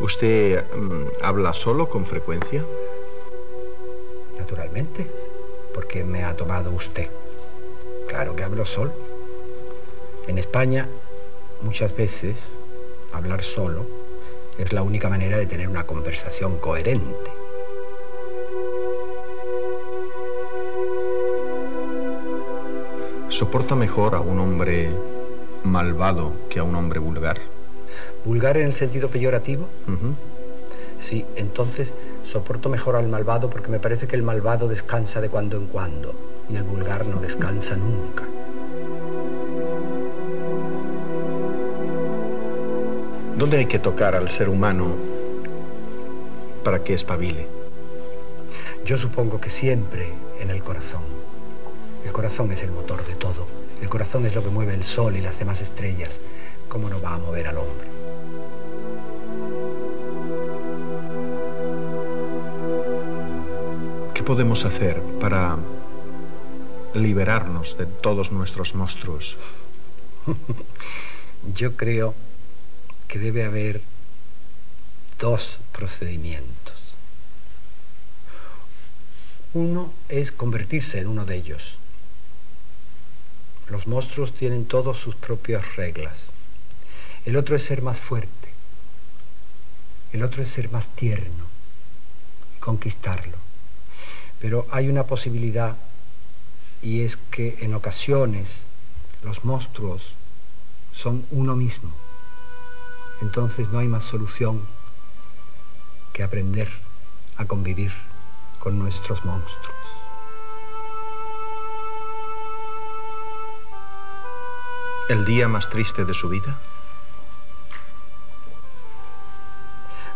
¿Usted habla solo con frecuencia? Naturalmente. ¿Por qué me ha tomado usted? Claro que hablo solo. En España, muchas veces, hablar solo es la única manera de tener una conversación coherente. ¿Soporta mejor a un hombre malvado que a un hombre vulgar? ¿Vulgar en el sentido peyorativo? Uh-huh. Sí, entonces soporto mejor al malvado porque me parece que el malvado descansa de cuando en cuando y el vulgar no descansa nunca. ¿Dónde hay que tocar al ser humano para que espabile? Yo supongo que siempre en el corazón. El corazón es el motor de todo. El corazón es lo que mueve el sol y las demás estrellas. ¿Cómo no va a mover al hombre? ¿Qué podemos hacer para liberarnos de todos nuestros monstruos? Yo creo que debe haber dos procedimientos. Uno es convertirse en uno de ellos. Los monstruos tienen todos sus propias reglas. El otro es ser más fuerte. El otro es ser más tierno y conquistarlo. Pero hay una posibilidad y es que en ocasiones los monstruos son uno mismo. Entonces no hay más solución que aprender a convivir con nuestros monstruos. ¿El día más triste de su vida?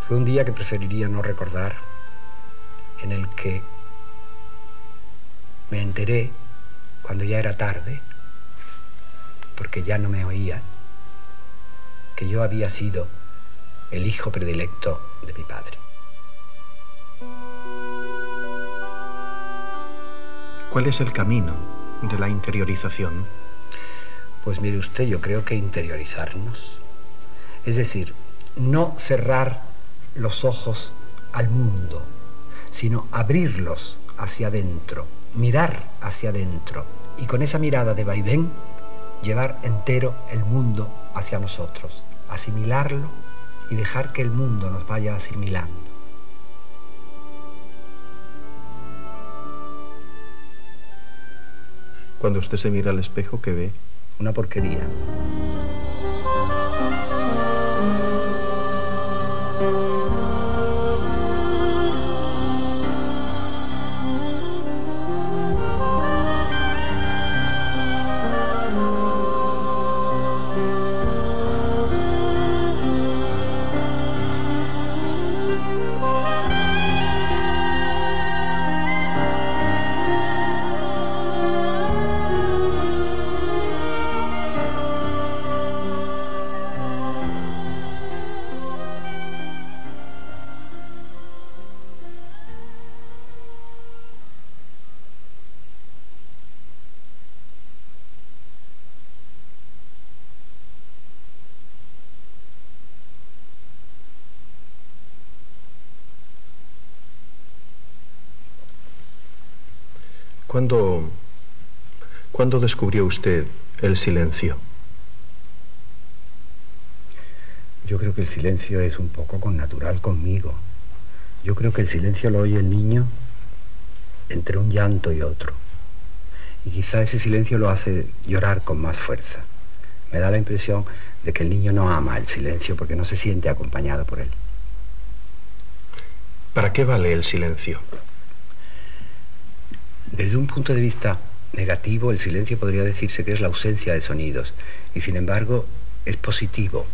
Fue un día que preferiría no recordar, en el que me enteré, cuando ya era tarde, porque ya no me oía, que yo había sido el hijo predilecto de mi padre. ¿Cuál es el camino de la interiorización? Pues mire usted, yo creo que interiorizarnos. Es decir, no cerrar los ojos al mundo, sino abrirlos hacia adentro, mirar hacia adentro y con esa mirada de vaivén llevar entero el mundo hacia nosotros, asimilarlo y dejar que el mundo nos vaya asimilando. Cuando usted se mira al espejo, ¿qué ve? Una porquería. ¿Cuándo descubrió usted el silencio? Yo creo que el silencio es un poco connatural conmigo. Yo creo que el silencio lo oye el niño entre un llanto y otro. Y quizá ese silencio lo hace llorar con más fuerza. Me da la impresión de que el niño no ama el silencio porque no se siente acompañado por él. ¿Para qué vale el silencio? Desde un punto de vista negativo, el silencio podría decirse que es la ausencia de sonidos. Y sin embargo, es positivo.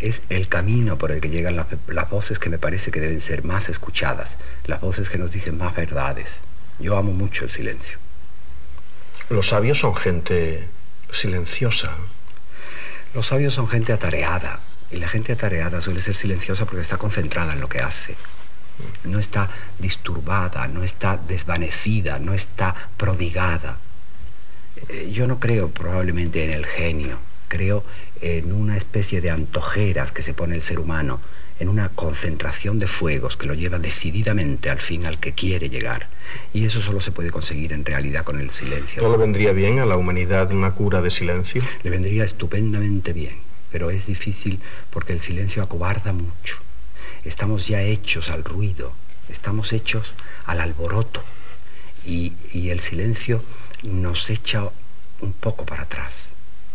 Es el camino por el que llegan las voces que me parece que deben ser más escuchadas, las voces que nos dicen más verdades. Yo amo mucho el silencio. Los sabios son gente silenciosa. Los sabios son gente atareada, y la gente atareada suele ser silenciosa porque está concentrada en lo que hace. No está disturbada, no está desvanecida, no está prodigada. Yo no creo probablemente en el genio, creo en una especie de antojeras que se pone el ser humano en una concentración de fuegos que lo lleva decididamente al fin al que quiere llegar. Y eso solo se puede conseguir en realidad con el silencio. ¿No le vendría bien a la humanidad una cura de silencio? Le vendría estupendamente bien, pero es difícil porque el silencio acobarda mucho. Estamos ya hechos al ruido, estamos hechos al alboroto, y el silencio nos echa un poco para atrás.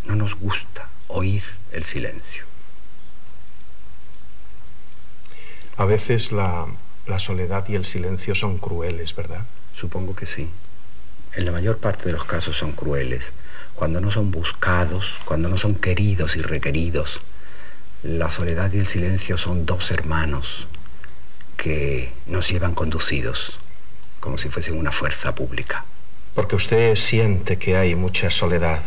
No nos gusta oír el silencio. A veces la soledad y el silencio son crueles, ¿verdad? Supongo que sí. En la mayor parte de los casos son crueles. Cuando no son buscados, cuando no son queridos y requeridos. La soledad y el silencio son dos hermanos que nos llevan conducidos, como si fuesen una fuerza pública. Porque usted siente que hay mucha soledad.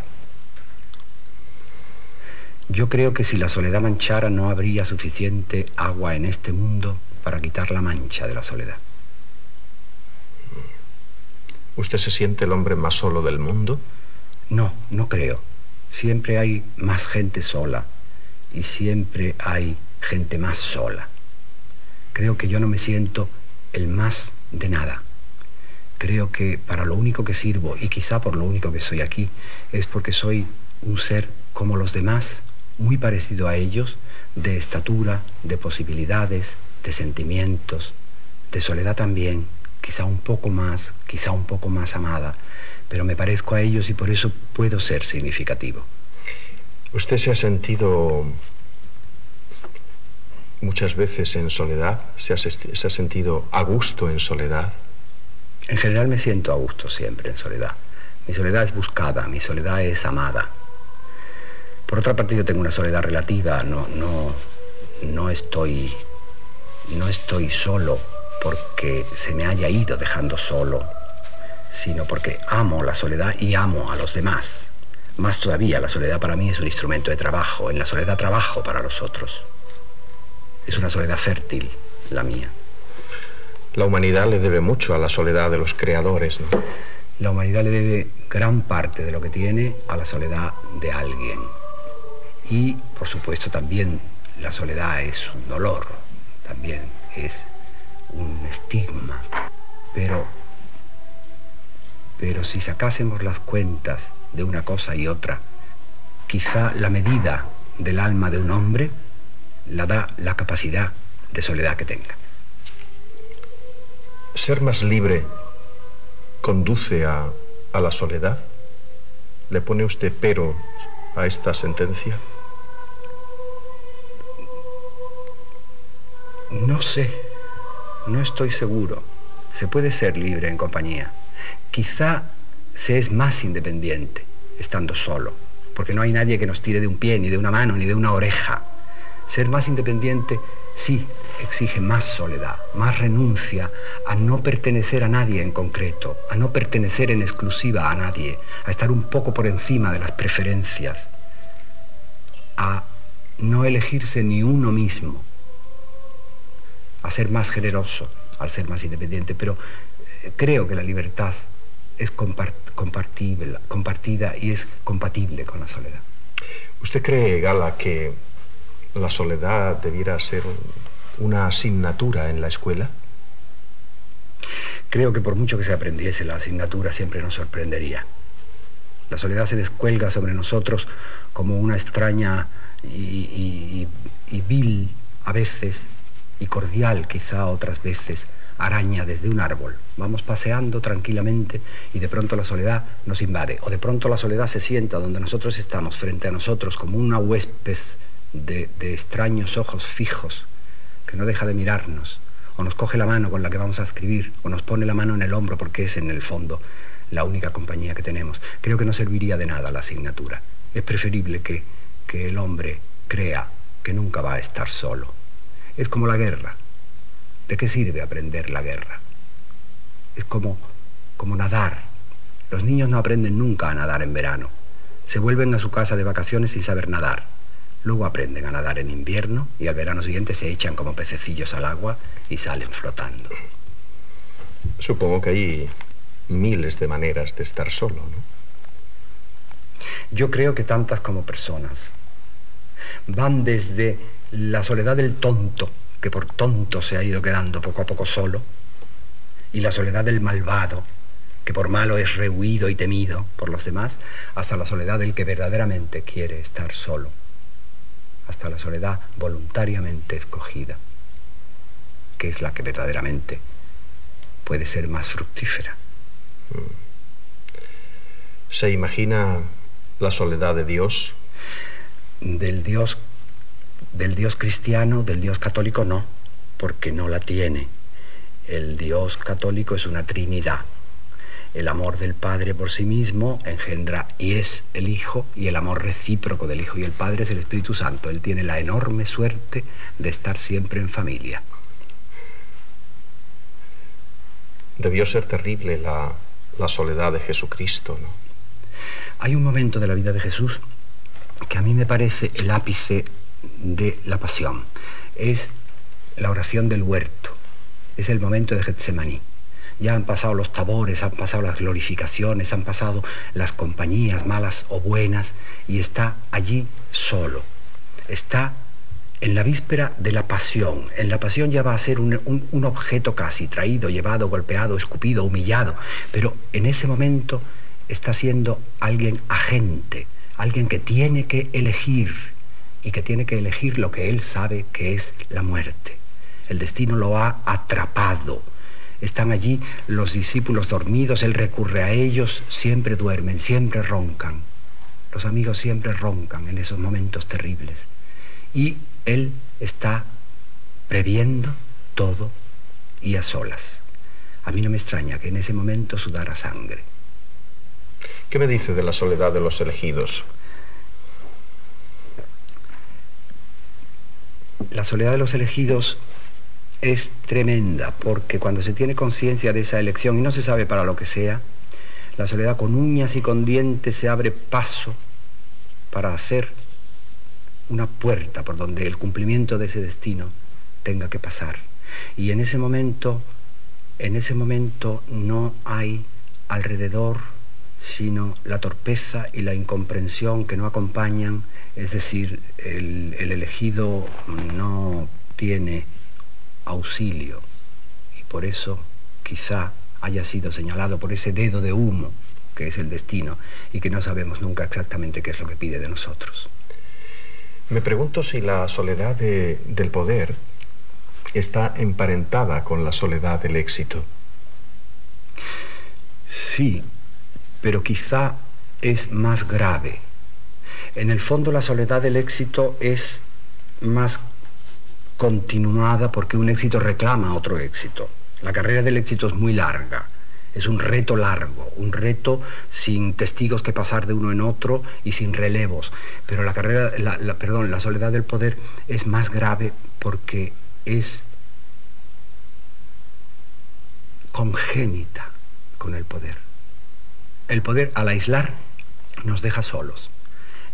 Yo creo que si la soledad manchara no habría suficiente agua en este mundo para quitar la mancha de la soledad. ¿Usted se siente el hombre más solo del mundo? No, no creo. Siempre hay más gente sola y siempre hay gente más sola. Creo que yo no me siento el más de nada. Creo que para lo único que sirvo, y quizá por lo único que soy aquí, es porque soy un ser como los demás, muy parecido a ellos, de estatura, de posibilidades, de sentimientos, de soledad también, quizá un poco más amada, pero me parezco a ellos y por eso puedo ser significativo. ¿Usted se ha sentido muchas veces en soledad? ¿Se ha sentido a gusto en soledad? En general me siento a gusto siempre en soledad. Mi soledad es buscada, mi soledad es amada. Por otra parte, yo tengo una soledad relativa, no estoy solo porque se me haya ido dejando solo, sino porque amo la soledad y amo a los demás. Más todavía, la soledad para mí es un instrumento de trabajo. En la soledad trabajo para los otros. Es una soledad fértil, la mía. La humanidad le debe mucho a la soledad de los creadores, ¿no? La humanidad le debe gran parte de lo que tiene a la soledad de alguien. Y, por supuesto, también la soledad es un dolor, también es un estigma. Pero si sacásemos las cuentas de una cosa y otra, quizá la medida del alma de un hombre la da la capacidad de soledad que tenga. ¿Ser más libre conduce a la soledad? ¿Le pone usted pero a esta sentencia? No sé, no estoy seguro. Se puede ser libre en compañía. Quizá se es más independiente estando solo, porque no hay nadie que nos tire de un pie, ni de una mano, ni de una oreja. Ser más independiente sí exige más soledad, más renuncia a no pertenecer a nadie en concreto, a no pertenecer en exclusiva a nadie, a estar un poco por encima de las preferencias, a no elegirse ni uno mismo, a ser más generoso al ser más independiente. Pero creo que la libertad es compartida y es compatible con la soledad. ¿Usted cree, Gala, que la soledad debiera ser una asignatura en la escuela? Creo que por mucho que se aprendiese, la asignatura siempre nos sorprendería. La soledad se descuelga sobre nosotros como una extraña y vil a veces, y cordial quizá otras veces, araña desde un árbol. Vamos paseando tranquilamente y de pronto la soledad nos invade, o de pronto la soledad se sienta donde nosotros estamos, frente a nosotros, como una huésped de extraños ojos fijos que no deja de mirarnos, o nos coge la mano con la que vamos a escribir, o nos pone la mano en el hombro porque es en el fondo la única compañía que tenemos. Creo que no serviría de nada la asignatura. Es preferible que el hombre crea que nunca va a estar solo. Es como la guerra. ¿De qué sirve aprender la guerra? Es como nadar. Los niños no aprenden nunca a nadar en verano. Se vuelven a su casa de vacaciones sin saber nadar. Luego aprenden a nadar en invierno y al verano siguiente se echan como pececillos al agua y salen flotando. Supongo que hay miles de maneras de estar solo, ¿no? Yo creo que tantas como personas. Van desde la soledad del tonto, que por tonto se ha ido quedando poco a poco solo, y la soledad del malvado, que por malo es rehuido y temido por los demás, hasta la soledad del que verdaderamente quiere estar solo, hasta la soledad voluntariamente escogida, que es la que verdaderamente puede ser más fructífera. ¿Se imagina la soledad de Dios? Del Dios cristiano, del Dios católico no, porque no la tiene. El Dios católico es una trinidad. El amor del Padre por sí mismo engendra y es el Hijo, y el amor recíproco del Hijo y el Padre es el Espíritu Santo. Él tiene la enorme suerte de estar siempre en familia. Debió ser terrible la soledad de Jesucristo, ¿no? Hay un momento de la vida de Jesús que a mí me parece el ápice de la pasión. Es la oración del huerto, es el momento de Getsemaní. Ya han pasado los tabores, han pasado las glorificaciones, han pasado las compañías malas o buenas, y está allí solo. Está en la víspera de la pasión. En la pasión ya va a ser un objeto casi, traído, llevado, golpeado, escupido, humillado, pero en ese momento está siendo alguien agente, alguien que tiene que elegir, y que tiene que elegir lo que él sabe que es la muerte. El destino lo ha atrapado. Están allí los discípulos dormidos, él recurre a ellos, siempre duermen, siempre roncan. Los amigos siempre roncan en esos momentos terribles. Y él está previendo todo y a solas. A mí no me extraña que en ese momento sudara sangre. ¿Qué me dice de la soledad de los elegidos? La soledad de los elegidos es tremenda, porque cuando se tiene conciencia de esa elección, y no se sabe para lo que sea, la soledad con uñas y con dientes se abre paso para hacer una puerta por donde el cumplimiento de ese destino tenga que pasar. Y en ese momento no hay alrededor sino la torpeza y la incomprensión que no acompañan, es decir, el elegido no tiene auxilio, y por eso quizá haya sido señalado por ese dedo de humo que es el destino, y que no sabemos nunca exactamente qué es lo que pide de nosotros. Me pregunto si la soledad del poder está emparentada con la soledad del éxito. Sí, pero quizá es más grave. En el fondo la soledad del éxito es más continuada porque un éxito reclama otro éxito. La carrera del éxito es muy larga, es un reto largo, un reto sin testigos que pasar de uno en otro y sin relevos. Pero la soledad del poder es más grave porque es congénita con el poder. El poder, al aislar, nos deja solos.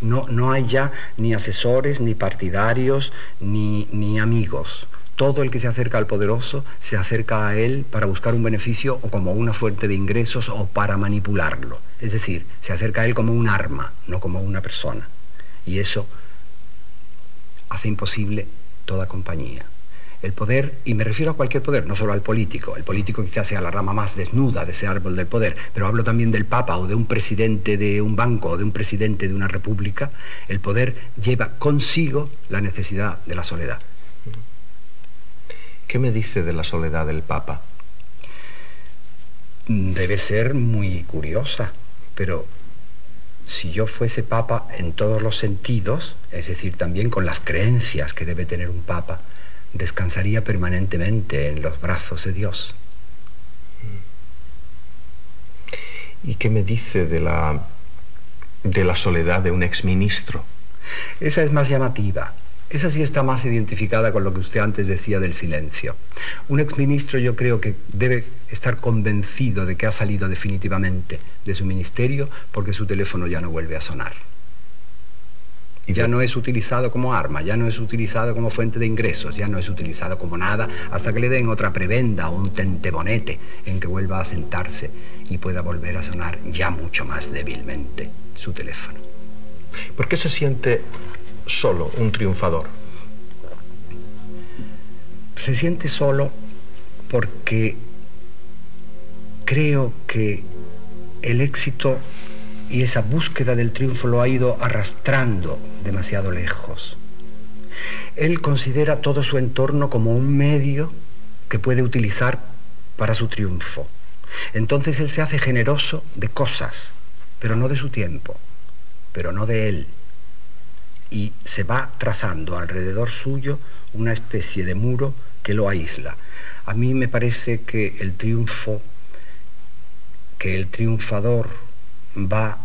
No hay ya ni asesores, ni partidarios, ni amigos. Todo el que se acerca al poderoso se acerca a él para buscar un beneficio o como una fuente de ingresos o para manipularlo. Es decir, se acerca a él como un arma, no como una persona. Y eso hace imposible toda compañía. El poder, y me refiero a cualquier poder, no solo al político. El político quizás sea la rama más desnuda de ese árbol del poder, pero hablo también del Papa o de un presidente de un banco o de un presidente de una república. El poder lleva consigo la necesidad de la soledad. ¿Qué me dice de la soledad del Papa? Debe ser muy curiosa, pero si yo fuese Papa en todos los sentidos, es decir, también con las creencias que debe tener un Papa, descansaría permanentemente en los brazos de Dios. ¿Y qué me dice de la soledad de un exministro? Esa es más llamativa. Esa sí está más identificada con lo que usted antes decía del silencio. Un exministro yo creo que debe estar convencido de que ha salido definitivamente de su ministerio porque su teléfono ya no vuelve a sonar. Ya no es utilizado como arma, ya no es utilizado como fuente de ingresos, ya no es utilizado como nada hasta que le den otra prebenda o un tentebonete en que vuelva a sentarse y pueda volver a sonar ya mucho más débilmente su teléfono. ¿Por qué se siente solo un triunfador? Se siente solo porque creo que el éxito y esa búsqueda del triunfo lo ha ido arrastrando demasiado lejos. Él considera todo su entorno como un medio que puede utilizar para su triunfo. Entonces él se hace generoso de cosas, pero no de su tiempo, pero no de él. Y se va trazando alrededor suyo una especie de muro que lo aísla. A mí me parece que el triunfador va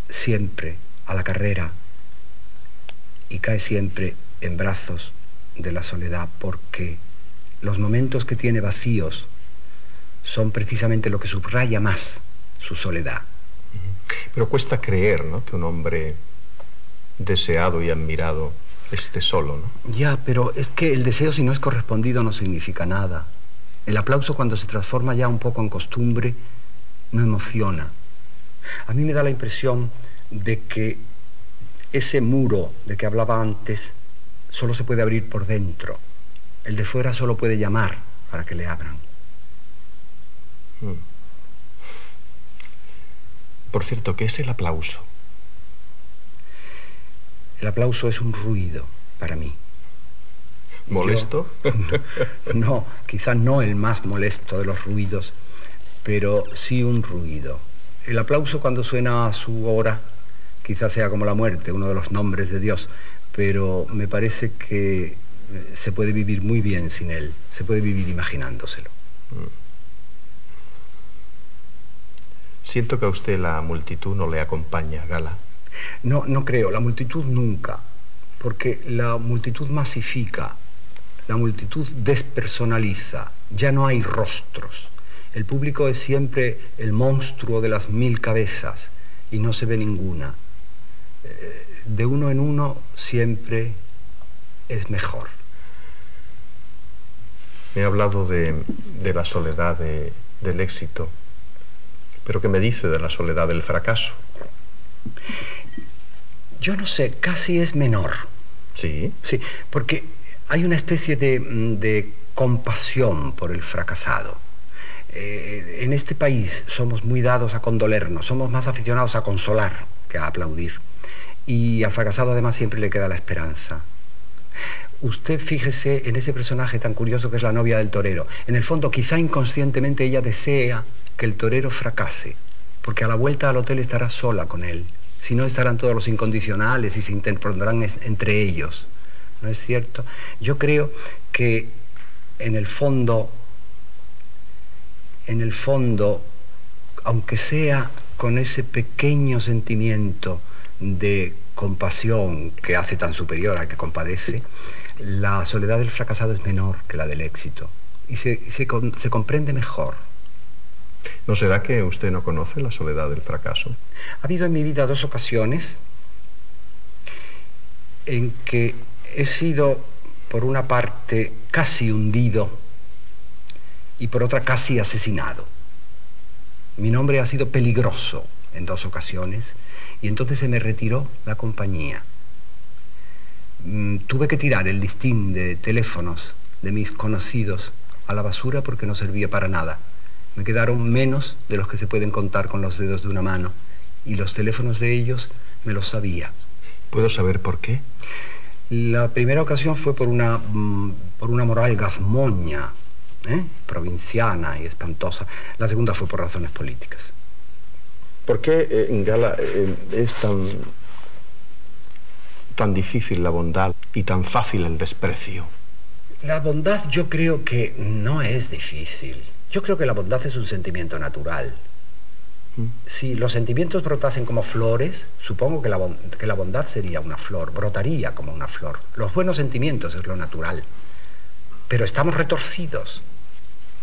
siempre a la carrera y cae siempre en brazos de la soledad, porque los momentos que tiene vacíos son precisamente lo que subraya más su soledad. Pero cuesta creer, ¿no?, que un hombre deseado y admirado esté solo, ¿no? Ya, pero es que el deseo, si no es correspondido, no significa nada. El aplauso, cuando se transforma ya un poco en costumbre, no emociona. A mí me da la impresión de que ese muro de que hablaba antes solo se puede abrir por dentro. El de fuera solo puede llamar para que le abran. Por cierto, ¿qué es el aplauso? El aplauso es un ruido para mí. ¿Molesto? No, quizá no el más molesto de los ruidos, pero sí un ruido. El aplauso, cuando suena a su hora, quizás sea como la muerte, uno de los nombres de Dios, pero me parece que se puede vivir muy bien sin él, se puede vivir imaginándoselo. Siento que a usted la multitud no le acompaña, Gala. No, no creo, la multitud nunca, porque la multitud masifica, la multitud despersonaliza, ya no hay rostros. El público es siempre el monstruo de las 1000 cabezas y no se ve ninguna. De uno en uno siempre es mejor. Me ha hablado de la soledad del éxito, pero ¿qué me dice de la soledad del fracaso? Yo no sé, casi es menor. ¿Sí? Sí, porque hay una especie de compasión por el fracasado. En este país somos muy dados a condolernos, somos más aficionados a consolar que a aplaudir. Y al fracasado además siempre le queda la esperanza. Usted fíjese en ese personaje tan curioso que es la novia del torero. En el fondo, quizá inconscientemente ella desea que el torero fracase, porque a la vuelta al hotel estará sola con él. Si no, estarán todos los incondicionales y se interpondrán entre ellos. ¿No es cierto? Yo creo que en el fondo, aunque sea con ese pequeño sentimiento de compasión que hace tan superior al que compadece, la soledad del fracasado es menor que la del éxito y se comprende mejor. ¿No será que usted no conoce la soledad del fracaso? Ha habido en mi vida 2 ocasiones en que he sido, por una parte, casi hundido y por otra casi asesinado. Mi nombre ha sido peligroso en 2 ocasiones y entonces se me retiró la compañía. Tuve que tirar el listín de teléfonos de mis conocidos a la basura porque no servía para nada. Me quedaron menos de los que se pueden contar con los dedos de una mano y los teléfonos de ellos me los sabía. ¿Puedo saber por qué? La primera ocasión fue por una moral gazmoña, provinciana y espantosa. La segunda fue por razones políticas. ¿Por qué, Gala, es tan difícil la bondad y tan fácil el desprecio? La bondad yo creo que no es difícil. Yo creo que la bondad es un sentimiento natural. Si los sentimientos brotasen como flores, supongo que la bondad sería una flor, brotaría como una flor. Los buenos sentimientos es lo natural. Pero estamos retorcidos,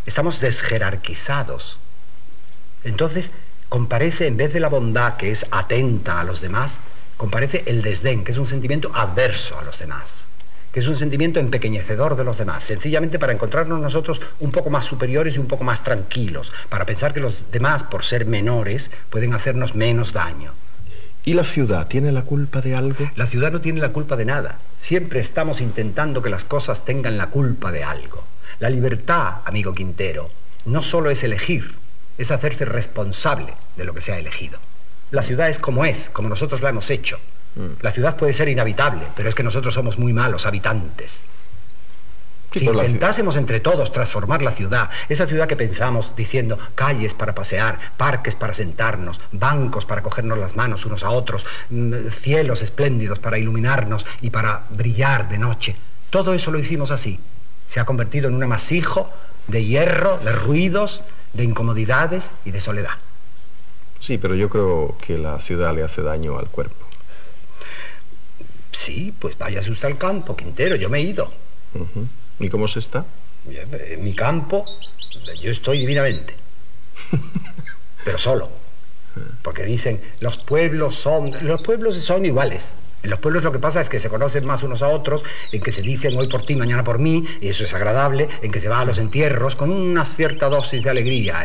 estamos desjerarquizados. Entonces, comparece, en vez de la bondad, que es atenta a los demás, comparece el desdén, que es un sentimiento adverso a los demás, que es un sentimiento empequeñecedor de los demás, sencillamente para encontrarnos nosotros un poco más superiores y un poco más tranquilos, para pensar que los demás, por ser menores, pueden hacernos menos daño. ¿Y la ciudad tiene la culpa de algo? La ciudad no tiene la culpa de nada. Siempre estamos intentando que las cosas tengan la culpa de algo. La libertad, amigo Quintero, no solo es elegir, es hacerse responsable de lo que se ha elegido. La ciudad es, como nosotros la hemos hecho. La ciudad puede ser inhabitable, pero es que nosotros somos muy malos habitantes. Si intentásemos entre todos transformar la ciudad, esa ciudad que pensamos diciendo calles para pasear, parques para sentarnos, bancos para cogernos las manos unos a otros, cielos espléndidos para iluminarnos y para brillar de noche, todo eso lo hicimos así. Se ha convertido en un amasijo de hierro, de ruidos, de incomodidades y de soledad. Sí, pero yo creo que la ciudad le hace daño al cuerpo. Sí, pues váyase usted al campo, Quintero, yo me he ido. ¿Y cómo se está? En mi campo, yo estoy divinamente. Pero solo. Porque dicen, los pueblos son iguales. En los pueblos lo que pasa es que se conocen más unos a otros, en que se dicen hoy por ti, mañana por mí, y eso es agradable, en que se va a los entierros con una cierta dosis de alegría,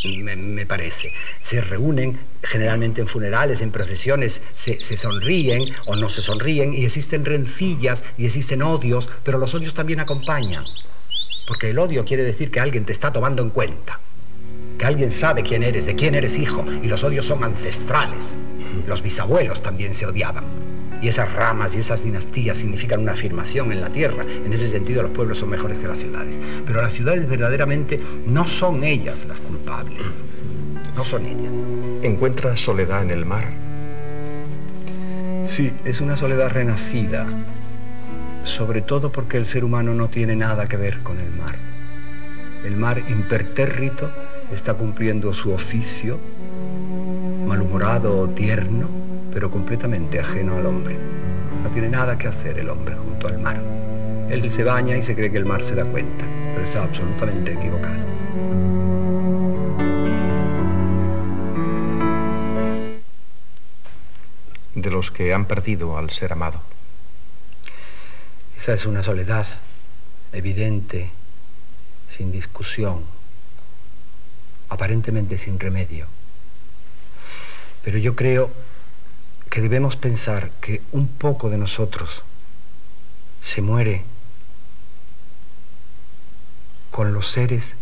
me parece. Se reúnen generalmente en funerales, en procesiones, se sonríen o no se sonríen, y existen rencillas y existen odios, pero los odios también acompañan. Porque el odio quiere decir que alguien te está tomando en cuenta, que alguien sabe quién eres, de quién eres hijo, y los odios son ancestrales. Los bisabuelos también se odiaban. Y esas ramas y esas dinastías significan una afirmación en la tierra. En ese sentido, los pueblos son mejores que las ciudades. Pero las ciudades verdaderamente no son ellas las culpables. No son ellas. ¿Encuentra soledad en el mar? Sí, es una soledad renacida. Sobre todo porque el ser humano no tiene nada que ver con el mar. El mar impertérrito está cumpliendo su oficio, malhumorado o tierno, pero completamente ajeno al hombre. No tiene nada que hacer el hombre junto al mar. Él se baña y se cree que el mar se da cuenta, pero está absolutamente equivocado. De los que han perdido al ser amado. Esa es una soledad evidente, sin discusión, aparentemente sin remedio. Pero yo creo que debemos pensar que un poco de nosotros se muere con los seres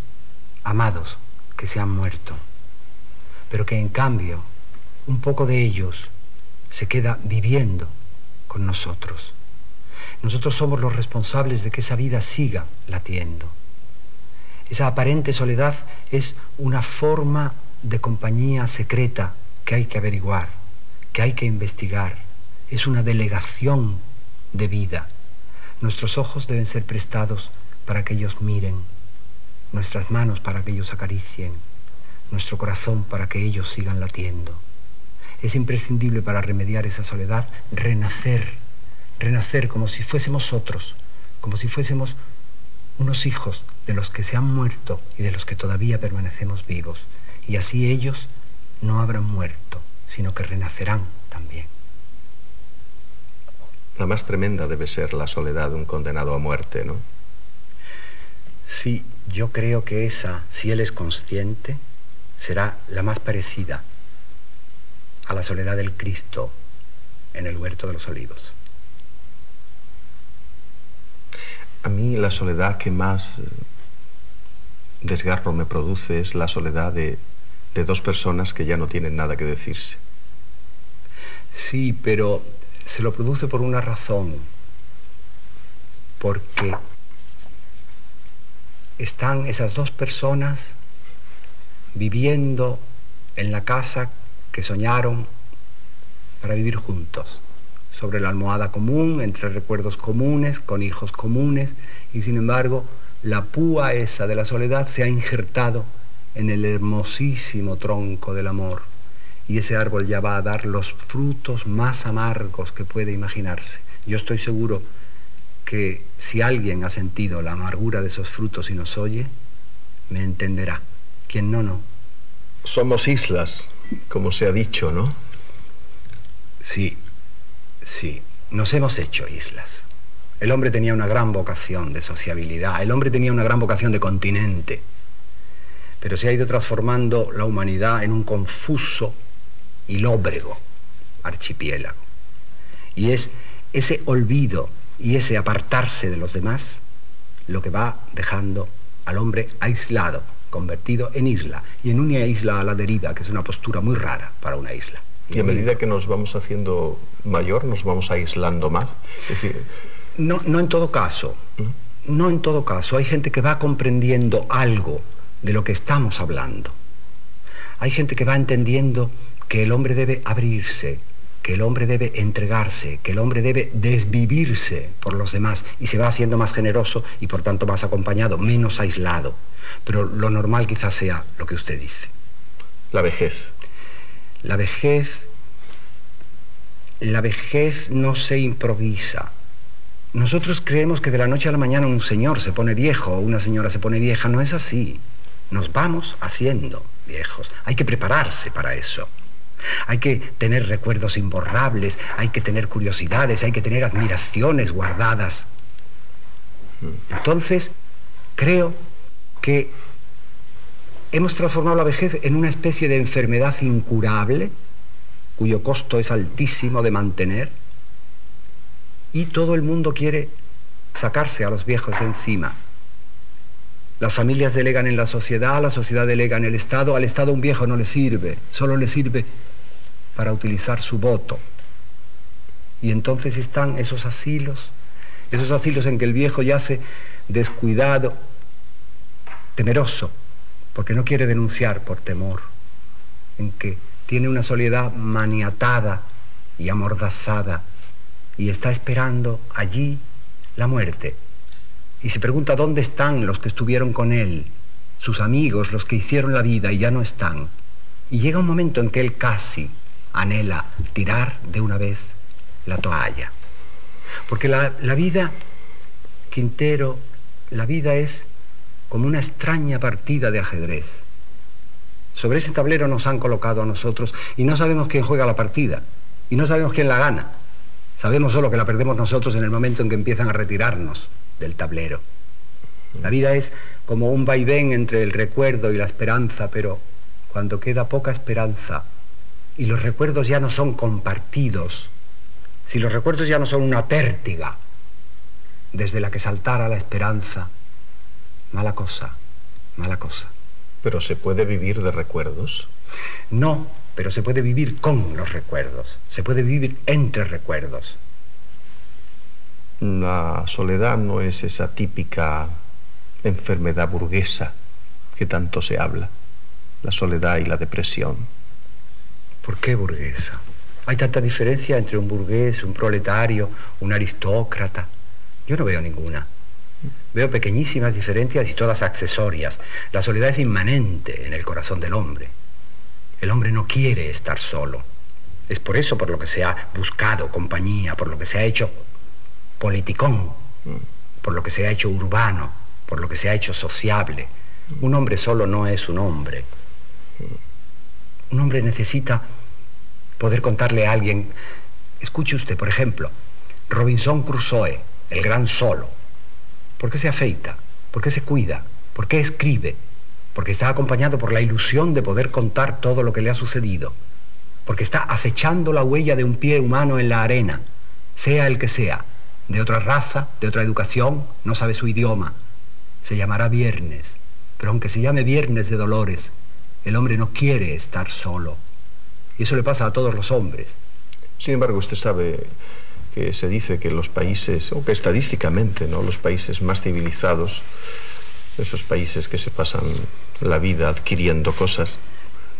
amados que se han muerto, pero que en cambio un poco de ellos se queda viviendo con nosotros. Nosotros somos los responsables de que esa vida siga latiendo. Esa aparente soledad es una forma de compañía secreta que hay que averiguar, que hay que investigar. Es una delegación de vida. Nuestros ojos deben ser prestados para que ellos miren, nuestras manos para que ellos acaricien, nuestro corazón para que ellos sigan latiendo. Es imprescindible para remediar esa soledad renacer como si fuésemos otros, como si fuésemos unos hijos de los que se han muerto y de los que todavía permanecemos vivos. Y así ellos no habrán muerto, sino que renacerán también. La más tremenda debe ser la soledad de un condenado a muerte, ¿no? Sí, yo creo que esa, si él es consciente, será la más parecida a la soledad del Cristo en el huerto de los olivos. A mí la soledad que más desgarro me produce es la soledad de dos personas que ya no tienen nada que decirse. Sí, pero se lo produce por una razón. Porque están esas dos personas viviendo en la casa que soñaron para vivir juntos, sobre la almohada común, entre recuerdos comunes, con hijos comunes, y sin embargo la púa esa de la soledad se ha injertado en el hermosísimo tronco del amor, y ese árbol ya va a dar los frutos más amargos que puede imaginarse. Yo estoy seguro que si alguien ha sentido la amargura de esos frutos y nos oye, me entenderá. Quien no, no. Somos islas, como se ha dicho, ¿no? Sí, sí, nos hemos hecho islas. El hombre tenía una gran vocación de sociabilidad, el hombre tenía una gran vocación de continente, pero se ha ido transformando la humanidad en un confuso y lóbrego. archipiélago. Y es ese olvido y ese apartarse de los demás lo que va dejando al hombre aislado, convertido en isla, y en una isla a la deriva, que es una postura muy rara para una isla. Y a medida que nos vamos haciendo mayor, nos vamos aislando más. Es decir, no en todo caso. No en todo caso. Hay gente que va comprendiendo algo de lo que estamos hablando. Hay gente que va entendiendo que el hombre debe abrirse, que el hombre debe entregarse, que el hombre debe desvivirse por los demás, y se va haciendo más generoso y por tanto más acompañado, menos aislado. Pero lo normal quizás sea lo que usted dice. la vejez. La vejez no se improvisa. Nosotros creemos que de la noche a la mañana un señor se pone viejo o una señora se pone vieja. No es así. Nos vamos haciendo viejos. Hay que prepararse para eso. Hay que tener recuerdos imborrables, hay que tener curiosidades, hay que tener admiraciones guardadas. Entonces, creo que hemos transformado la vejez en una especie de enfermedad incurable, cuyo costo es altísimo de mantener, y todo el mundo quiere sacarse a los viejos de encima. Las familias delegan en la sociedad delega en el Estado. Al Estado un viejo no le sirve, solo le sirve para utilizar su voto. Y entonces están esos asilos en que el viejo yace descuidado, temeroso, porque no quiere denunciar por temor, en que tiene una soledad maniatada y amordazada, y está esperando allí la muerte. Y se pregunta dónde están los que estuvieron con él, sus amigos, los que hicieron la vida, y ya no están. Y llega un momento en que él casi anhela tirar de una vez la toalla. Porque la vida, Quintero, la vida es como una extraña partida de ajedrez. Sobre ese tablero nos han colocado a nosotros y no sabemos quién juega la partida y no sabemos quién la gana. Sabemos solo que la perdemos nosotros en el momento en que empiezan a retirarnos del tablero. La vida es como un vaivén entre el recuerdo y la esperanza, pero cuando queda poca esperanza y los recuerdos ya no son compartidos, si los recuerdos ya no son una pértiga desde la que saltara la esperanza, mala cosa, mala cosa. ¿Pero se puede vivir de recuerdos? No, pero se puede vivir con los recuerdos, se puede vivir entre recuerdos. La soledad no es esa típica enfermedad burguesa que tanto se habla, la soledad y la depresión. ¿Por qué burguesa? Hay tanta diferencia entre un burgués, un proletario, un aristócrata. Yo no veo ninguna. Veo pequeñísimas diferencias y todas accesorias. La soledad es inmanente en el corazón del hombre. El hombre no quiere estar solo. Es por eso por lo que se ha buscado compañía, por lo que se ha hecho politicón, por lo que se ha hecho urbano, por lo que se ha hecho sociable. Un hombre solo no es un hombre. Un hombre necesita poder contarle a alguien. Escuche usted, por ejemplo, Robinson Crusoe, el gran solo. ¿Por qué se afeita? ¿Por qué se cuida? ¿Por qué escribe? Porque está acompañado por la ilusión de poder contar todo lo que le ha sucedido. Porque está acechando la huella de un pie humano en la arena, sea el que sea, de otra raza, de otra educación, no sabe su idioma. Se llamará viernes, pero aunque se llame viernes de dolores, el hombre no quiere estar solo. Y eso le pasa a todos los hombres. Sin embargo, usted sabe que se dice que los países, o que estadísticamente, ¿no?, los países más civilizados, esos países que se pasan la vida adquiriendo cosas,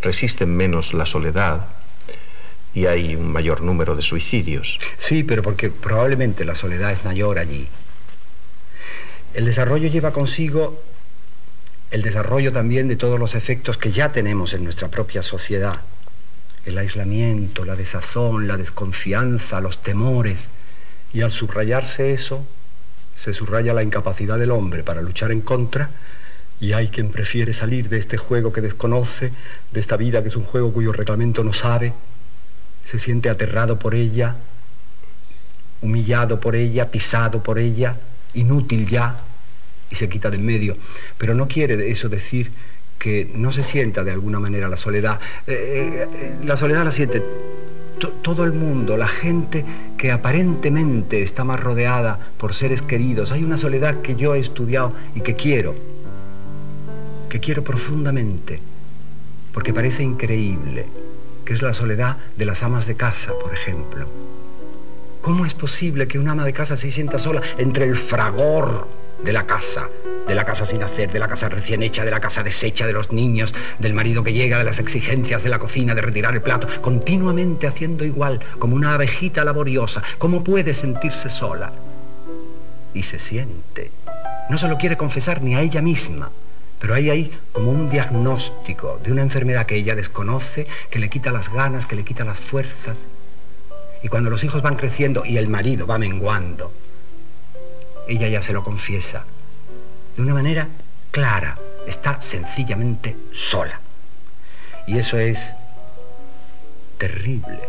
resisten menos la soledad y hay un mayor número de suicidios. Sí, pero porque probablemente la soledad es mayor allí. El desarrollo lleva consigo el desarrollo también de todos los efectos que ya tenemos en nuestra propia sociedad. El aislamiento, la desazón, la desconfianza, los temores. Y al subrayarse eso, se subraya la incapacidad del hombre para luchar en contra, y hay quien prefiere salir de este juego que desconoce, de esta vida que es un juego cuyo reglamento no sabe, se siente aterrado por ella, humillado por ella, pisado por ella, inútil ya, y se quita de en medio. Pero no quiere eso decir que no se sienta de alguna manera la soledad. La soledad la siente todo el mundo, la gente que aparentemente está más rodeada por seres queridos. Hay una soledad que yo he estudiado y que quiero profundamente, porque parece increíble, que es la soledad de las amas de casa, por ejemplo. ¿Cómo es posible que una ama de casa se sienta sola entre el fragor de la casa sin hacer, de la casa recién hecha, de la casa deshecha, de los niños, del marido que llega, de las exigencias de la cocina, de retirar el plato, continuamente haciendo igual, como una abejita laboriosa? ¿Cómo puede sentirse sola? Y se siente. No se lo quiere confesar ni a ella misma, pero hay ahí como un diagnóstico de una enfermedad que ella desconoce, que le quita las ganas, que le quita las fuerzas. Y cuando los hijos van creciendo y el marido va menguando, ella ya se lo confiesa de una manera clara. Está sencillamente sola. Y eso es terrible,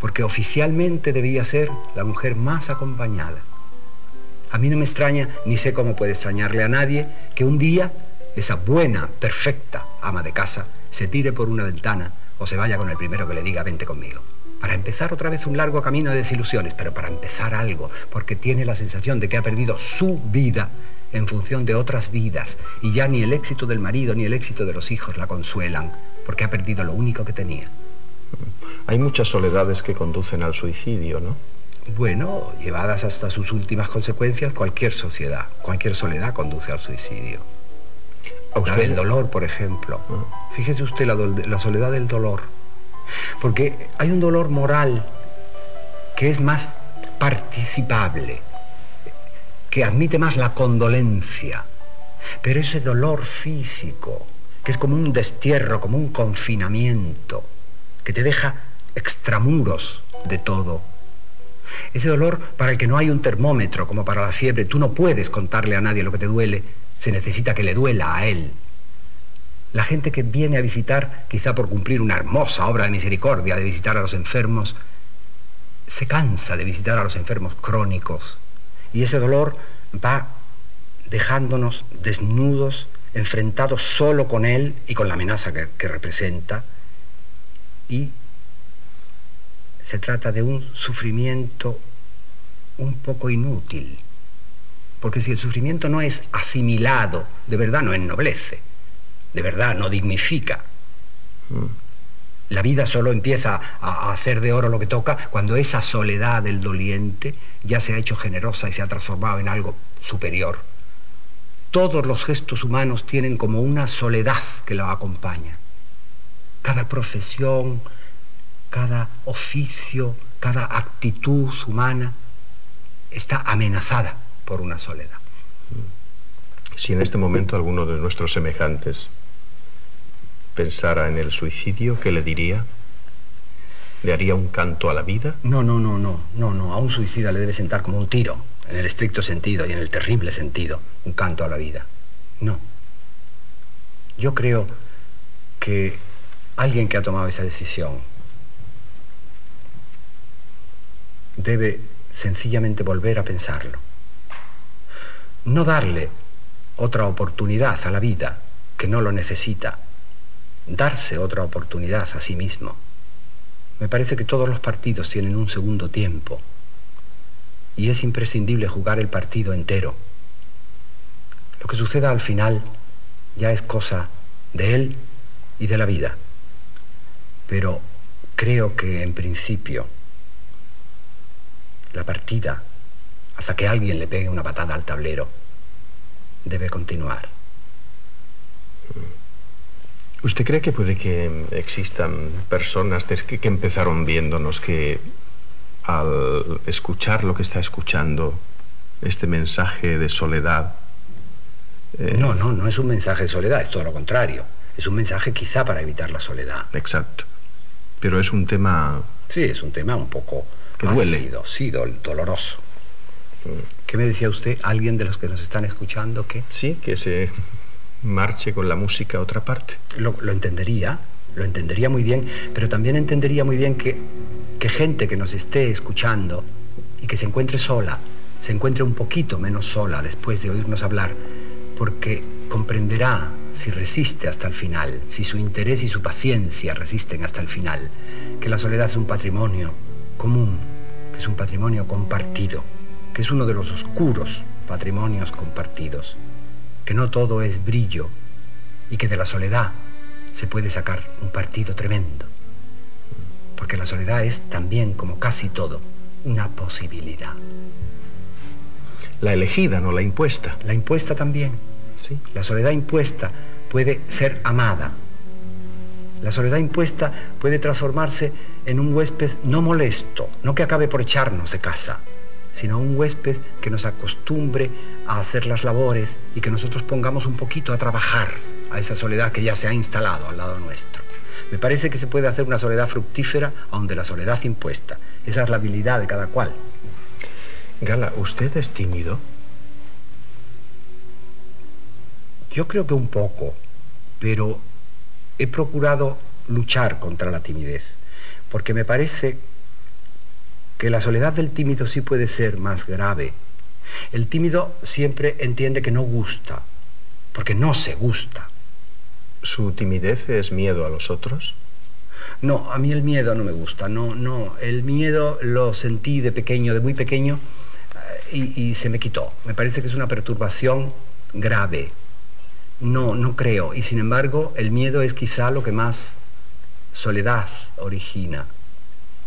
porque oficialmente debía ser la mujer más acompañada. A mí no me extraña, ni sé cómo puede extrañarle a nadie, que un día esa buena, perfecta ama de casa se tire por una ventana o se vaya con el primero que le diga vente conmigo, para empezar otra vez un largo camino de desilusiones, pero para empezar algo, porque tiene la sensación de que ha perdido su vida en función de otras vidas, y ya ni el éxito del marido ni el éxito de los hijos la consuelan, porque ha perdido lo único que tenía. Hay muchas soledades que conducen al suicidio, ¿no? Bueno, llevadas hasta sus últimas consecuencias, cualquier soledad conduce al suicidio. La del dolor, por ejemplo. Fíjese usted la soledad del dolor. Porque hay un dolor moral que es más participable, que admite más la condolencia. Pero ese dolor físico, que es como un destierro, como un confinamiento, que te deja extramuros de todo. Ese dolor para el que no hay un termómetro, como para la fiebre. Tú no puedes contarle a nadie lo que te duele, se necesita que le duela a él. La gente que viene a visitar, quizá por cumplir una hermosa obra de misericordia, de visitar a los enfermos, se cansa de visitar a los enfermos crónicos. Y ese dolor va dejándonos desnudos, enfrentados solo con él y con la amenaza que representa. Y se trata de un sufrimiento un poco inútil, porque si el sufrimiento no es asimilado, de verdad no ennoblece, de verdad no dignifica. La vida solo empieza a hacer de oro lo que toca cuando esa soledad del doliente ya se ha hecho generosa y se ha transformado en algo superior. Todos los gestos humanos tienen como una soledad que los acompaña. Cada profesión, cada oficio, cada actitud humana está amenazada por una soledad. Si en este momento alguno de nuestros semejantes pensara en el suicidio, ¿qué le diría? ¿Le haría un canto a la vida? No. A un suicida le debe sentar como un tiro, en el estricto sentido y en el terrible sentido, un canto a la vida. No. Yo creo que alguien que ha tomado esa decisión debe sencillamente volver a pensarlo. No darle otra oportunidad a la vida que no lo necesita. Darse otra oportunidad a sí mismo. Me parece que todos los partidos tienen un segundo tiempo y es imprescindible jugar el partido entero. Lo que suceda al final ya es cosa de él y de la vida. Pero creo que en principio la partida, hasta que alguien le pegue una patada al tablero, debe continuar. ¿Usted cree que puede que existan personas que empezaron viéndonos que al escuchar lo que está escuchando, este mensaje de soledad... No es un mensaje de soledad, es todo lo contrario. Es un mensaje quizá para evitar la soledad. Exacto. Pero es un tema... Sí, es un tema un poco... que duele. Ácido, sí, doloroso. ¿Qué me decía usted? ¿Alguien de los que nos están escuchando que...? Sí, que se marche con la música a otra parte. Lo entendería muy bien, pero también entendería muy bien que gente que nos esté escuchando y que se encuentre sola, se encuentre un poquito menos sola después de oírnos hablar, porque comprenderá si resiste hasta el final, si su interés y su paciencia resisten hasta el final, que la soledad es un patrimonio común, que es un patrimonio compartido, que es uno de los oscuros patrimonios compartidos, que no todo es brillo y que de la soledad se puede sacar un partido tremendo, porque la soledad es también, como casi todo, una posibilidad. La elegida, no la impuesta. La impuesta también. Sí. La soledad impuesta puede ser amada. La soledad impuesta puede transformarse en un huésped no molesto, no que acabe por echarnos de casa, sino un huésped que nos acostumbre a hacer las labores y que nosotros pongamos un poquito a trabajar a esa soledad que ya se ha instalado al lado nuestro. Me parece que se puede hacer una soledad fructífera aun de la soledad impuesta. Esa es la habilidad de cada cual. Gala, ¿usted es tímido? Yo creo que un poco, pero he procurado luchar contra la timidez, porque me parece que la soledad del tímido sí puede ser más grave. El tímido siempre entiende que no gusta, porque no se gusta. ¿Su timidez es miedo a los otros? No, a mí el miedo no me gusta. No, el miedo lo sentí de pequeño, de muy pequeño, y se me quitó. Me parece que es una perturbación grave. No creo. Y sin embargo, el miedo es quizá lo que más soledad origina.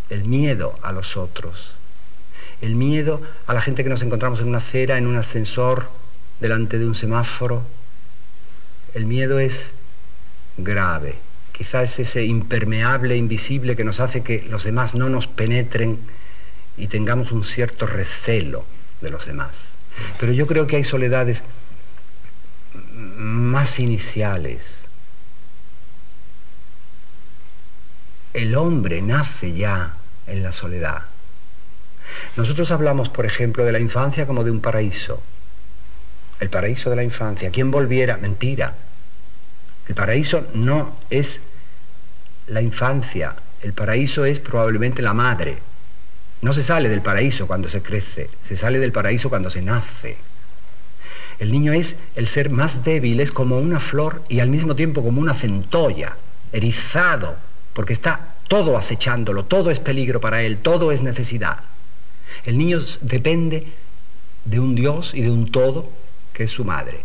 El miedo a los otros. El miedo a la gente que nos encontramos en una acera, en un ascensor, delante de un semáforo. El miedo es grave. Quizá es ese impermeable, invisible que nos hace que los demás no nos penetren y tengamos un cierto recelo de los demás. Pero yo creo que hay soledades más iniciales. El hombre nace ya en la soledad. Nosotros hablamos, por ejemplo, de la infancia como de un paraíso. El paraíso de la infancia. ¿Quién volviera? Mentira. El paraíso no es la infancia. El paraíso es probablemente la madre. No se sale del paraíso cuando se crece, se sale del paraíso cuando se nace. El niño es el ser más débil, es como una flor y al mismo tiempo como una centolla, erizado, porque está todo acechándolo, todo es peligro para él, todo es necesidad. El niño depende de un Dios y de un todo que es su madre.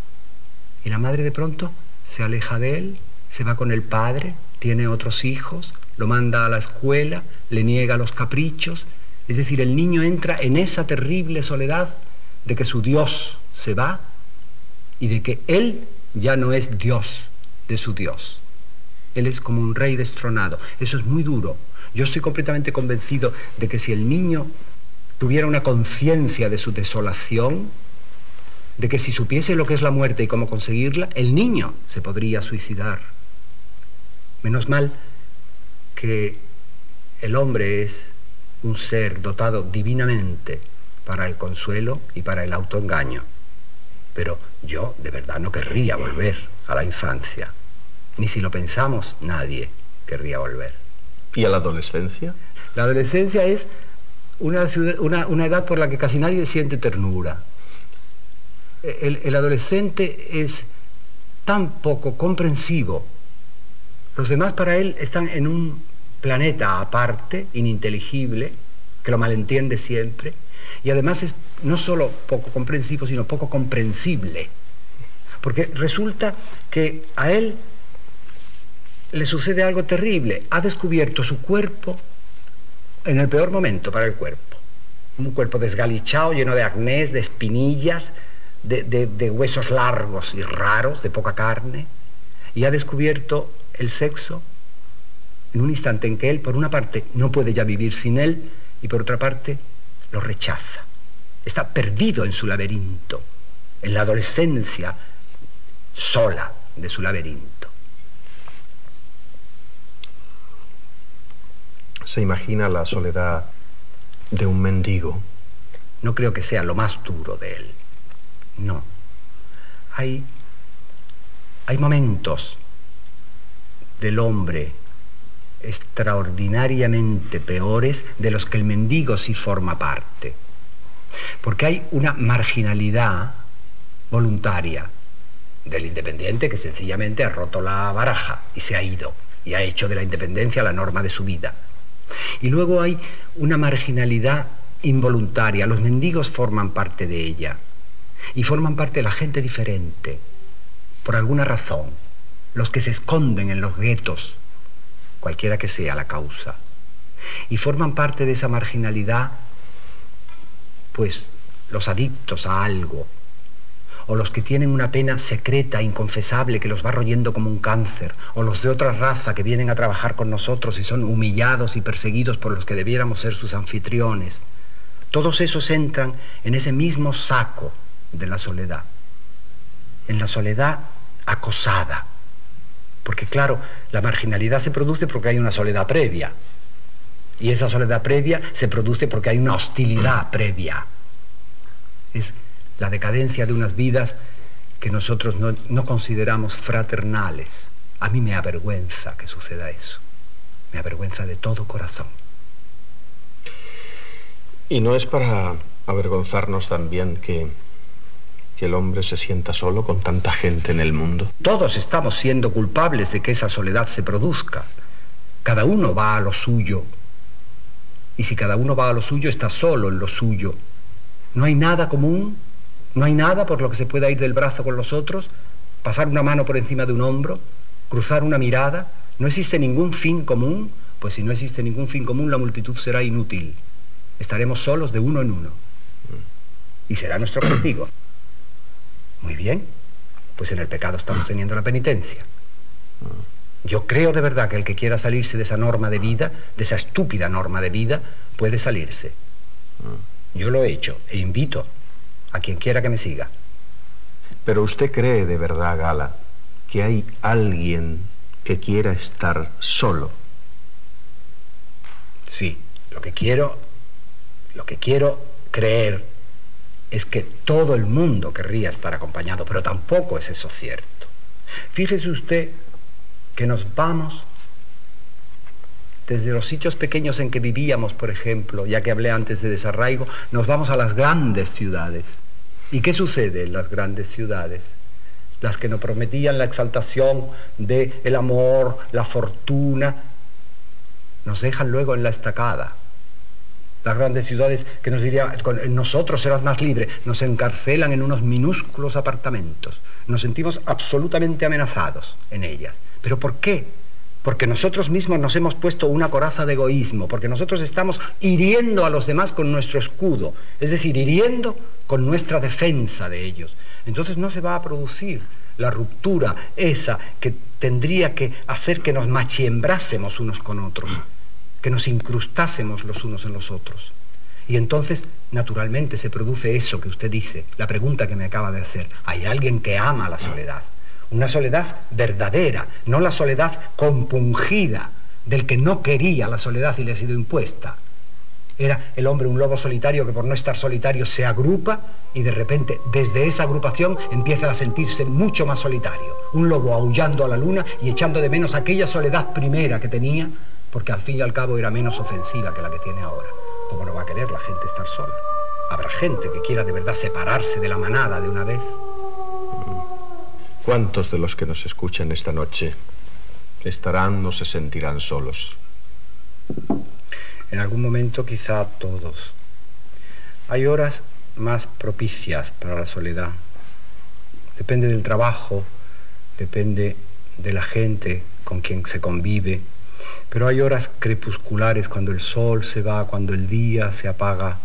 Y la madre de pronto se aleja de él, se va con el padre, tiene otros hijos, lo manda a la escuela, le niega los caprichos. Es decir, el niño entra en esa terrible soledad de que su Dios se va y de que él ya no es Dios de su Dios. Él es como un rey destronado. Eso es muy duro. Yo estoy completamente convencido de que si el niño tuviera una conciencia de su desolación, de que si supiese lo que es la muerte y cómo conseguirla, el niño se podría suicidar. Menos mal que el hombre es un ser dotado divinamente para el consuelo y para el autoengaño. Pero yo de verdad no querría volver a la infancia. Ni si lo pensamos, nadie querría volver. ¿Y a la adolescencia? La adolescencia es una edad por la que casi nadie siente ternura. El adolescente es tan poco comprensivo. Los demás para él están en un planeta aparte, ininteligible, que lo malentiende siempre, y además es no solo poco comprensivo, sino poco comprensible. Porque resulta que a él le sucede algo terrible. Ha descubierto su cuerpo en el peor momento para el cuerpo. Un cuerpo desgalichado, lleno de acnés, de espinillas, de huesos largos y raros, de poca carne. Y ha descubierto el sexo en un instante en que él, por una parte, no puede ya vivir sin él, y por otra parte, lo rechaza. Está perdido en su laberinto, en la adolescencia sola de su laberinto. ¿Se imagina la soledad de un mendigo? No creo que sea lo más duro de él. No. Hay momentos del hombre extraordinariamente peores de los que el mendigo sí forma parte. Porque hay una marginalidad voluntaria. del independiente que sencillamente ha roto la baraja y se ha ido y ha hecho de la independencia la norma de su vida. Y luego hay una marginalidad involuntaria. Los mendigos forman parte de ella y forman parte de la gente diferente, por alguna razón. Los que se esconden en los guetos, cualquiera que sea la causa, y forman parte de esa marginalidad, pues los adictos a algo, o los que tienen una pena secreta, inconfesable, que los va royendo como un cáncer, o los de otra raza que vienen a trabajar con nosotros y son humillados y perseguidos por los que debiéramos ser sus anfitriones. Todos esos entran en ese mismo saco de la soledad, en la soledad acosada, porque claro, la marginalidad se produce porque hay una soledad previa, y esa soledad previa se produce porque hay una hostilidad previa. Es la decadencia de unas vidas que nosotros no consideramos fraternales. A mí me avergüenza que suceda eso. Me avergüenza de todo corazón. ¿Y no es para avergonzarnos también que el hombre se sienta solo con tanta gente en el mundo? Todos estamos siendo culpables de que esa soledad se produzca. Cada uno va a lo suyo. Y si cada uno va a lo suyo, está solo en lo suyo. No hay nada común, no hay nada por lo que se pueda ir del brazo con los otros, pasar una mano por encima de un hombro, cruzar una mirada. No existe ningún fin común, pues si no existe ningún fin común, la multitud será inútil. Estaremos solos de uno en uno. Y será nuestro castigo. Muy bien, pues en el pecado estamos teniendo la penitencia. Yo creo de verdad que el que quiera salirse de esa norma de vida, de esa estúpida norma de vida, puede salirse. Yo lo he hecho e invito a quien quiera que me siga. Pero usted cree de verdad, Gala, que hay alguien que quiera estar solo. Sí, lo que quiero creer es que todo el mundo querría estar acompañado, pero tampoco es eso cierto. Fíjese usted que nos vamos desde los sitios pequeños en que vivíamos, por ejemplo, ya que hablé antes de desarraigo, nos vamos a las grandes ciudades. ¿Y qué sucede en las grandes ciudades? Las que nos prometían la exaltación del amor, la fortuna, nos dejan luego en la estacada. Las grandes ciudades que nos dirían, nosotros serás más libre, nos encarcelan en unos minúsculos apartamentos. Nos sentimos absolutamente amenazados en ellas. ¿Pero por qué? Porque nosotros mismos nos hemos puesto una coraza de egoísmo, porque nosotros estamos hiriendo a los demás con nuestro escudo, es decir, hiriendo con nuestra defensa de ellos. Entonces no se va a producir la ruptura esa que tendría que hacer que nos machiembrásemos unos con otros, que nos incrustásemos los unos en los otros. Y entonces, naturalmente, se produce eso que usted dice, la pregunta que me acaba de hacer. Hay alguien que ama la soledad. Una soledad verdadera, no la soledad compungida del que no quería la soledad y le ha sido impuesta. Era el hombre un lobo solitario que por no estar solitario se agrupa y de repente desde esa agrupación empieza a sentirse mucho más solitario. Un lobo aullando a la luna y echando de menos aquella soledad primera que tenía, porque al fin y al cabo era menos ofensiva que la que tiene ahora. ¿Cómo no va a querer la gente estar sola? Habrá gente que quiera de verdad separarse de la manada de una vez. ¿Cuántos de los que nos escuchan esta noche estarán o se sentirán solos? En algún momento quizá todos. Hay horas más propicias para la soledad. Depende del trabajo, depende de la gente con quien se convive, pero hay horas crepusculares cuando el sol se va, cuando el día se apaga,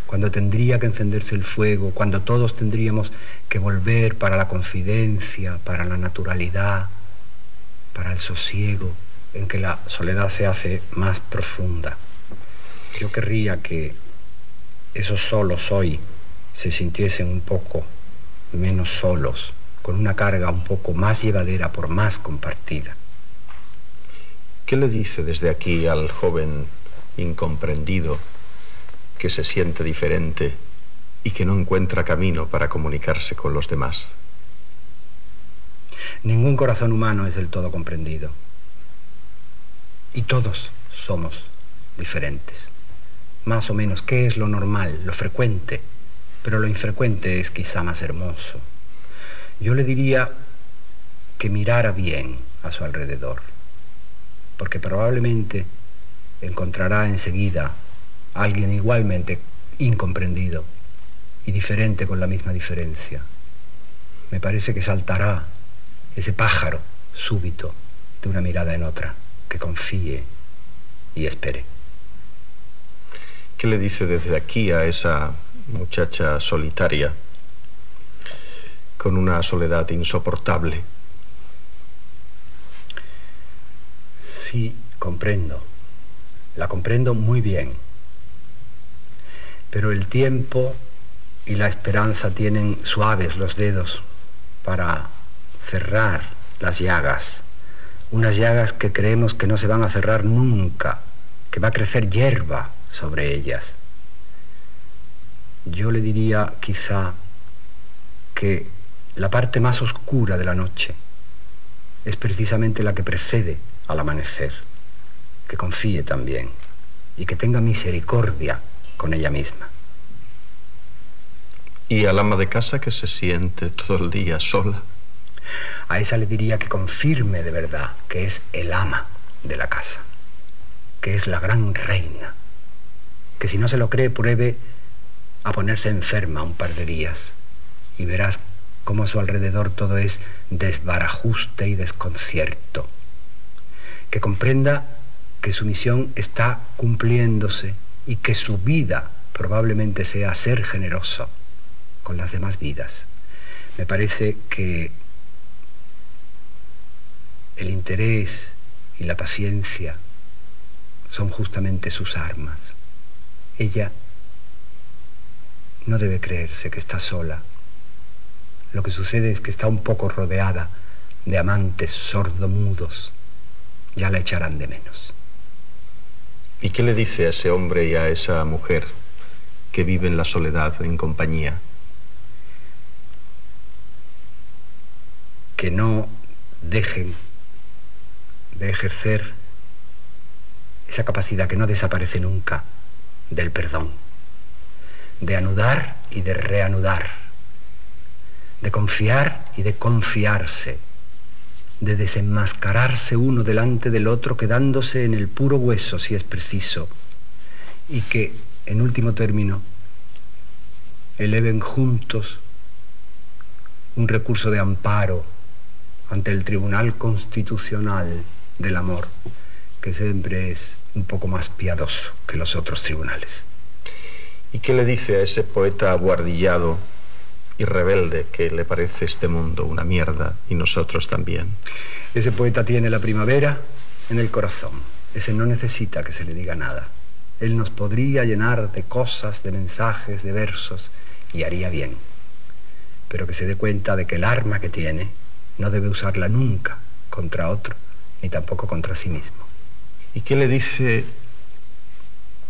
cuando tendría que encenderse el fuego, cuando todos tendríamos que volver para la confidencia, para la naturalidad, para el sosiego, en que la soledad se hace más profunda. Yo querría que esos solos hoy se sintiesen un poco menos solos, con una carga un poco más llevadera por más compartida. ¿Qué le dice desde aquí al joven incomprendido que se siente diferente y que no encuentra camino para comunicarse con los demás? Ningún corazón humano es del todo comprendido. Y todos somos diferentes. Más o menos, ¿qué es lo normal, lo frecuente? Pero lo infrecuente es quizá más hermoso. Yo le diría que mirara bien a su alrededor, porque probablemente encontrará enseguida a alguien igualmente incomprendido y diferente con la misma diferencia. Me parece que saltará ese pájaro súbito de una mirada en otra, que confíe y espere. ¿Qué le dice desde aquí a esa muchacha solitaria, con una soledad insoportable? Sí, comprendo. La comprendo muy bien. Pero el tiempo y la esperanza tienen suaves los dedos para cerrar las llagas. Unas llagas que creemos que no se van a cerrar nunca, que va a crecer hierba sobre ellas. Yo le diría quizá que la parte más oscura de la noche es precisamente la que precede al amanecer, que confíe también y que tenga misericordia con ella misma. ¿Y al ama de casa que se siente todo el día sola? A esa le diría que confirme de verdad que es el ama de la casa, que es la gran reina, que si no se lo cree pruebe a ponerse enferma un par de días y verás cómo a su alrededor todo es desbarajuste y desconcierto. Que comprenda que su misión está cumpliéndose y que su vida probablemente sea ser generoso con las demás vidas. Me parece que el interés y la paciencia son justamente sus armas. Ella no debe creerse que está sola. Lo que sucede es que está un poco rodeada de amantes sordomudos. Ya la echarán de menos. ¿Y qué le dice a ese hombre y a esa mujer que vive en la soledad en compañía? Que no dejen de ejercer esa capacidad que no desaparece nunca del perdón, de anudar y de reanudar, de confiar y de confiarse, de desenmascararse uno delante del otro quedándose en el puro hueso si es preciso, y que, en último término, eleven juntos un recurso de amparo ante el Tribunal Constitucional del Amor, que siempre es un poco más piadoso que los otros tribunales. ¿Y qué le dice a ese poeta aguardillado y rebelde que le parece este mundo una mierda y nosotros también? Ese poeta tiene la primavera en el corazón. Ese no necesita que se le diga nada. Él nos podría llenar de cosas, de mensajes, de versos, y haría bien. Pero que se dé cuenta de que el arma que tiene no debe usarla nunca contra otro, ni tampoco contra sí mismo. ¿Y qué le dice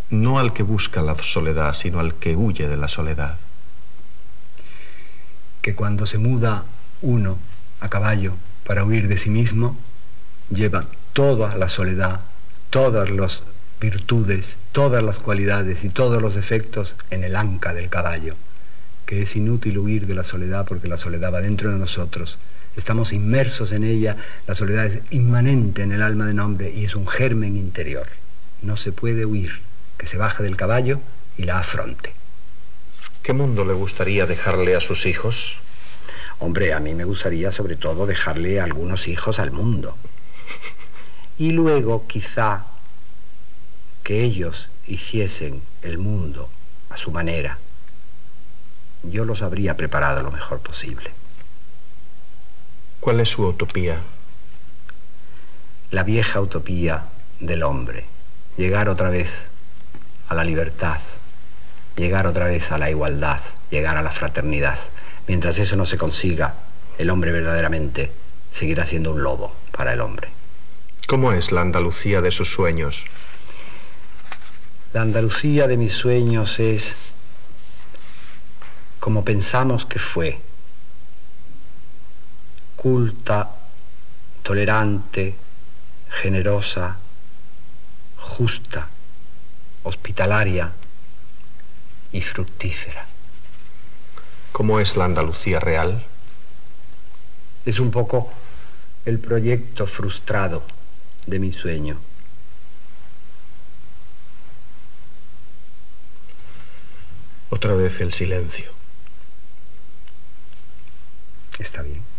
no al que busca la soledad, sino al que huye de la soledad? Que cuando se muda uno a caballo para huir de sí mismo, lleva toda la soledad, todas las virtudes, todas las cualidades y todos los defectos en el anca del caballo, que es inútil huir de la soledad porque la soledad va dentro de nosotros. Estamos inmersos en ella, la soledad es inmanente en el alma del hombre y es un germen interior. No se puede huir, que se baje del caballo y la afronte. ¿Qué mundo le gustaría dejarle a sus hijos? Hombre, a mí me gustaría sobre todo dejarle algunos hijos al mundo. Y luego, quizá, que ellos hiciesen el mundo a su manera. Yo los habría preparado lo mejor posible. ¿Cuál es su utopía? La vieja utopía del hombre. Llegar otra vez a la libertad, llegar otra vez a la igualdad, llegar a la fraternidad. Mientras eso no se consiga, el hombre verdaderamente seguirá siendo un lobo para el hombre. ¿Cómo es la Andalucía de sus sueños? La Andalucía de mis sueños es como pensamos que fue: culta, tolerante, generosa, justa, hospitalaria y fructífera. ¿Cómo es la Andalucía real? Es un poco el proyecto frustrado de mi sueño. Otra vez el silencio. Está bien.